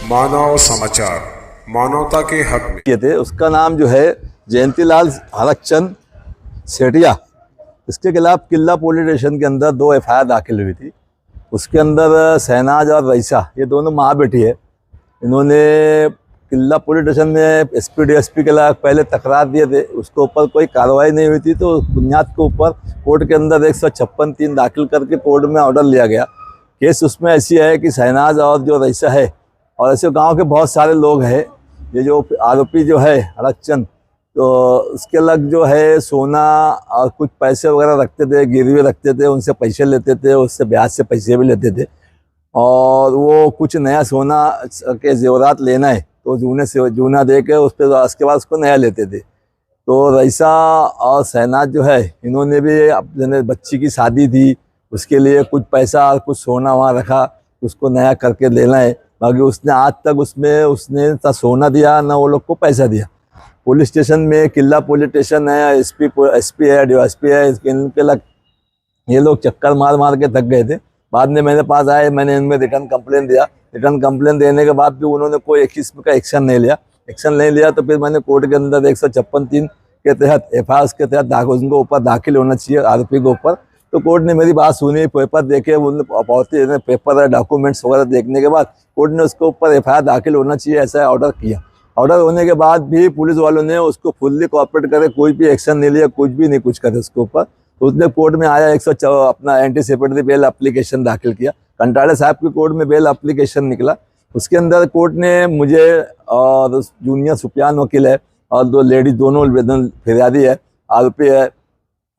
मानव समाचार, मानवता के हक में किए थे। उसका नाम जो है जयंतीलाल हरकचंद सेठिया। इसके खिलाफ किला पुलिस स्टेशन के अंदर 2 एफआईआर दाखिल हुई थी। उसके अंदर शहनाज और रईसा, ये दोनों माँ बेटी है। इन्होंने किला पुलिस स्टेशन में एसपी डीएसपी के खिलाफ पहले तकरार दिए थे, उसके ऊपर कोई कार्रवाई नहीं हुई थी, तो बुनियाद के ऊपर कोर्ट के अंदर 156(3) दाखिल करके कोर्ट में ऑर्डर लिया गया। केस उसमें ऐसी है कि शहनाज और जो रईसा है और ऐसे गांव के बहुत सारे लोग हैं। ये जो आरोपी जो है हरकचंद, तो उसके अलग जो है सोना और कुछ पैसे वगैरह रखते थे, गिरवी रखते थे, उनसे पैसे लेते थे, उससे ब्याज से पैसे भी लेते थे। और वो कुछ नया सोना के जेवरात लेना है तो जूना दे के उस पर उसके बाद उसको नया लेते थे। तो रईसा और शहनाज जो है, इन्होंने भी अपने बच्ची की शादी थी, उसके लिए कुछ पैसा और कुछ सोना वहाँ रखा, उसको नया करके लेना है। बाकी उसने आज तक उसने ना सोना दिया ना वो लोग को पैसा दिया। पुलिस स्टेशन में किला पुलिस स्टेशन है, एसपी है, डीएसपी है, इनके लग ये लोग चक्कर मार मार के थक गए थे। बाद में मेरे पास आए, मैंने इनमें रिटर्न कंप्लेन दिया। रिटर्न कंप्लेन देने के बाद भी उन्होंने कोई एक किस्म का एक्शन नहीं लिया। तो फिर मैंने कोर्ट के अंदर 156(3) के तहत एफआईआर के तहत उनको ऊपर दाखिल होना चाहिए, आरोपी के ऊपर। तो कोर्ट ने मेरी बात सुनी, पेपर देखे, उन्होंने पेपर डॉक्यूमेंट्स वगैरह देखने के बाद कोर्ट ने उसके ऊपर एफआईआर दाखिल होना चाहिए ऐसा ऑर्डर किया। ऑर्डर होने के बाद भी पुलिस वालों ने उसको फुल्ली कोऑपरेट करे, कोई भी एक्शन नहीं लिया, कुछ भी नहीं कुछ करे उसके ऊपर। तो उसने कोर्ट में आया, अपना एंटीसिपेटरी बेल एप्लीकेशन दाखिल किया। कंटाड़े साहब की कोर्ट में बेल एप्लीकेशन निकला। उसके अंदर कोर्ट ने मुझे और जूनियर सुफियान वकील है और 2 लेडीज, दोनों फिरियादी है,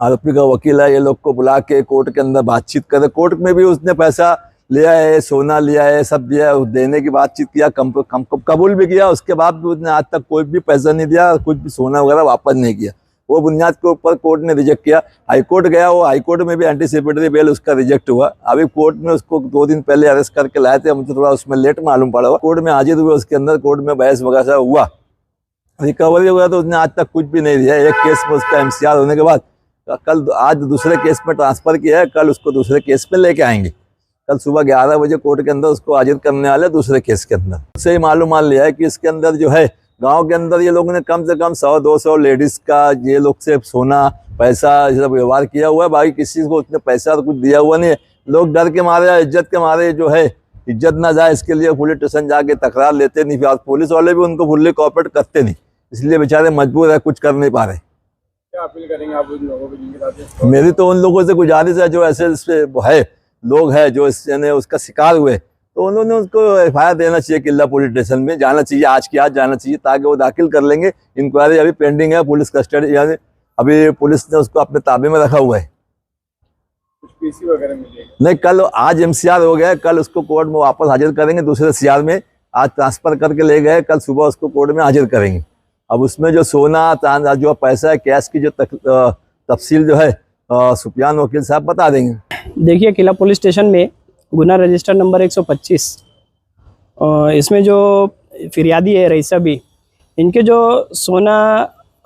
आरोपी का वकील है, ये लोग को बुला के कोर्ट के अंदर बातचीत करे। कोर्ट में भी उसने पैसा लिया है, सोना लिया है, सब दिया है, देने की बातचीत किया, कबूल भी किया। उसके बाद भी उसने आज तक कोई भी पैसा नहीं दिया, कुछ भी सोना वगैरह वापस नहीं किया। वो बुनियाद के ऊपर कोर्ट ने रिजेक्ट किया। हाईकोर्ट गया, वो हाईकोर्ट में भी एंटीसिपेटरी बेल उसका रिजेक्ट हुआ। अभी कोर्ट में उसको 2 दिन पहले अरेस्ट करके लाए थे, मुझे थोड़ा उसमें लेट मालूम पड़ा हुआ। कोर्ट में हाजिर हुए, उसके अंदर कोर्ट में बहस वगैरह हुआ, रिकवरी वगैरह, तो उसने आज तक कुछ भी नहीं दिया। एक केस में उसका एमसीआर होने के बाद आज दूसरे केस में ट्रांसफर किया है, कल उसको दूसरे केस में लेके आएंगे। कल सुबह 11 बजे कोर्ट के अंदर उसको हाजिर करने वाले दूसरे केस के अंदर। उससे ही मालूम लिया है कि इसके अंदर जो है गांव के अंदर ये लोगों ने कम से कम 100-200 लेडीज का ये लोग से सोना पैसा ये सब व्यवहार किया हुआ है। बाकी किसी को उसने पैसा तो कुछ दिया हुआ नहीं है। लोग डर के मारे या इज्जत के मारे जो है, इज्जत ना जाए इसके लिए पुलिस स्टेशन जाके तकरार लेते नहीं, फिर पुलिस वाले भी उनको फुल्ली कोऑपरेट करते नहीं, इसलिए बेचारे मजबूर है, कुछ कर नहीं पा रहे। क्या अपील करेंगे आप उन लोगों को जिनके साथ? मेरी तो उन लोगों से गुजारिश है जो ऐसे है लोग हैं जो इसने उसका शिकार हुए, तो उन्होंने उसको एफआईआर देना चाहिए, किला पुलिस स्टेशन में जाना चाहिए, आज की आज जाना चाहिए, ताकि वो दाखिल कर लेंगे। इंक्वायरी अभी पेंडिंग है, पुलिस कस्टडी, यानी अभी पुलिस ने उसको अपने ताबे में रखा हुआ है। कुछ पीसी वगैरह मिले नहीं, कल आज एमसीआर हो गया, कल उसको कोर्ट में वापस हाजिर करेंगे दूसरे सीआर में। आज ट्रांसफर करके ले गए, कल सुबह उसको कोर्ट में हाजिर करेंगे। अब उसमें जो सोना जो पैसा है, कैश की जो तफसील जो है सुफियान वकील साहब बता देंगे। देखिए, किला पुलिस स्टेशन में गुना रजिस्टर नंबर 125, इसमें जो फिरियादी है रईसा भी, इनके जो सोना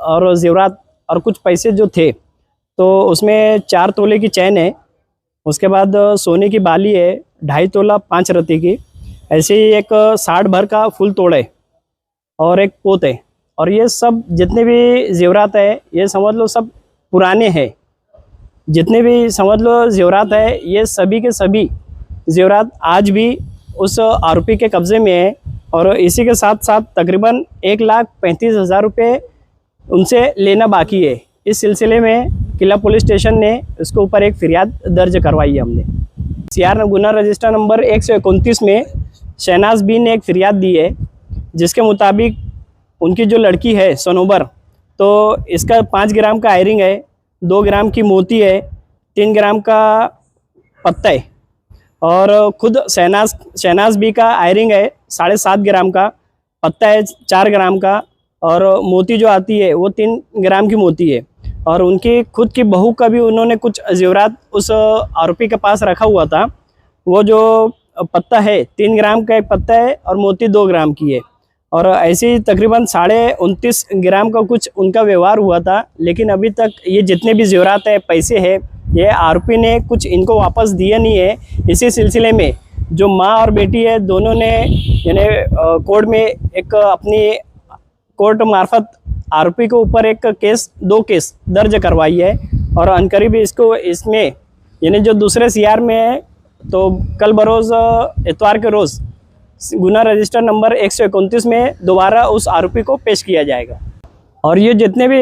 और जेवरात और कुछ पैसे जो थे, तो उसमें 4 तोले की चैन है, उसके बाद सोने की बाली है 2.5 तोला 5 रत्ती की, ऐसे ही एक 60 भर का फुल तोड़ है और एक पोत है। और ये सब जितने भी जेवरात है, ये समझ लो सब पुराने हैं। जितने भी समझ लो जेवरात है, ये सभी के सभी जेवरात आज भी उस आरोपी के कब्ज़े में है। और इसी के साथ साथ तकरीबन 1,35,000 रुपये उनसे लेना बाकी है। इस सिलसिले में किला पुलिस स्टेशन ने उसके ऊपर एक फिरियाद दर्ज करवाई है हमने। सीआर गुना रजिस्टर नंबर 129 में शहनाज बी ने एक फिरियाद दी है, जिसके मुताबिक उनकी जो लड़की है सनोबर, तो इसका 5 ग्राम का आयरिंग है, 2 ग्राम की मोती है, 3 ग्राम का पत्ता है। और खुद शहनाज बी का आयरिंग है 7.5 ग्राम का, पत्ता है 4 ग्राम का, और मोती जो आती है वो 3 ग्राम की मोती है। और उनकी खुद की बहू का भी उन्होंने कुछ जेवरात उस आरोपी के पास रखा हुआ था। वो जो पत्ता है 3 ग्राम का एक पत्ता है और मोती 2 ग्राम की है। और ऐसे ही तकरीबन 29.5 ग्राम का कुछ उनका व्यवहार हुआ था। लेकिन अभी तक ये जितने भी जेवरात है, पैसे हैं, ये आरोपी ने कुछ इनको वापस दिए नहीं है। इसी सिलसिले में जो माँ और बेटी है दोनों ने यानी कोर्ट में एक अपनी कोर्ट मार्फत आरोपी के ऊपर एक केस 2 केस दर्ज करवाई है और अनकरीब इसको इसमें यानी जो दूसरे सीआर में है तो कल बरोज़ इतवार के रोज़ गुना रजिस्टर नंबर 129 में दोबारा उस आरोपी को पेश किया जाएगा। और ये जितने भी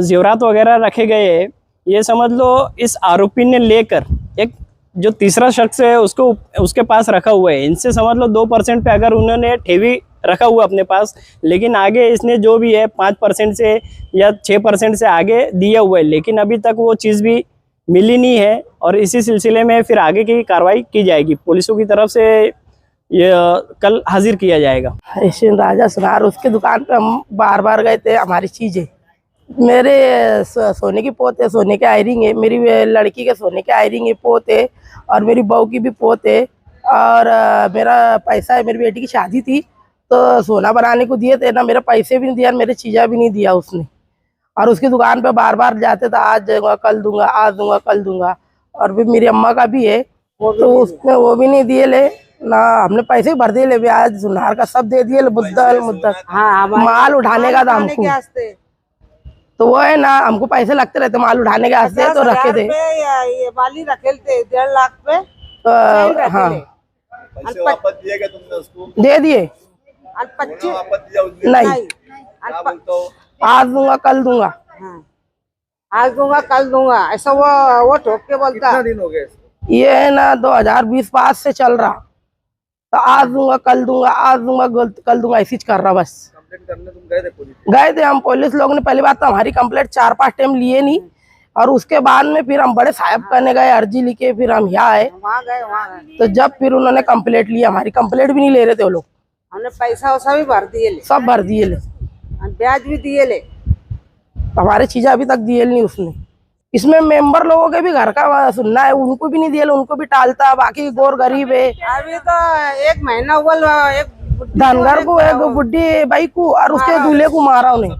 जेवरात वगैरह रखे गए हैं ये समझ लो इस आरोपी ने लेकर एक जो तीसरा शख्स है उसको उसके पास रखा हुआ है। इनसे समझ लो 2% पे अगर उन्होंने ठेवी रखा हुआ अपने पास, लेकिन आगे इसने जो भी है 5% से या 6% से आगे दिया हुआ है, लेकिन अभी तक वो चीज़ भी मिली नहीं है। और इसी सिलसिले में फिर आगे की कार्रवाई की जाएगी, पुलिसों की तरफ से ये कल हाजिर किया जाएगा। ऐसे राजा सुनार उसके दुकान पे हम बार बार गए थे। हमारी चीज़ें मेरे सोने की पोत है, सोने के आयरिंग है, मेरी लड़की के सोने के आयरिंग है, पोत है, और मेरी बहू की भी पोत है, और मेरा पैसा है। मेरी बेटी की शादी थी तो सोना बनाने को दिए थे ना, मेरे पैसे भी नहीं दिया, मेरे चीज़ें भी नहीं दिया उसने। और उसकी दुकान पे बार बार जाते थे, आज दूंगा कल दूंगा, आज दूंगा कल दूंगा। और भी मेरी अम्मा का भी है तो उसने वो भी नहीं दिए ले ना, हमने पैसे भर दिए ले, ब्याज सुनार का सब दे दिए ले, मुद्दत माल उठाने का था हमको। तो वो है ना, हमको पैसे लगते रहते माल उठाने के वास्ते, तो रखे थे ये वाली रखे थे 1.5 लाख पे। हाँ पैसे वापस दिए क्या तुमने उसको? दे दिए। 25 वापस दिया उसने? नहीं, क्या बोलता हो? आज दूंगा कल दूंगा। आज दूंगा कल दूंगा ऐसा वो ठोक के बोलता। कितना दिन हो गए इसको? ये है ना 2020 से चल रहा, तो आज दूंगा कल दूंगा, आज दूंगा कल दूंगा, ऐसी कर रहा बस। कंप्लेंट करने तुम गए थे पुलिस? गए थे हम, पुलिस लोग ने पहली बात तो हमारी कंप्लेंट 4-5 टाइम लिए नहीं, और उसके बाद में फिर हम बड़े साहब करने गए, अर्जी लिखे, फिर हम यहाँ आए। वहाँ गए तो जब फिर उन्होंने कंप्लेंट ली, हमारी कंप्लेंट भी नहीं ले रहे थे वो लोग, हमने पैसा वैसा भी भर दिए ले, सब भर दिए ले, ब्याज भी दिए ले। हमारी चीजें अभी तक दिए नहीं उसने। इसमें मेंबर लोगों के भी घर का सुनना है, उनको भी नहीं दिए, उनको भी टालता, बाकी गोर गरीब है। अभी तो 1 महीना हुआ, एक धनगर को, एक बुढ़ी बाई को, और उसके दूल्हे को मारा उन्हें।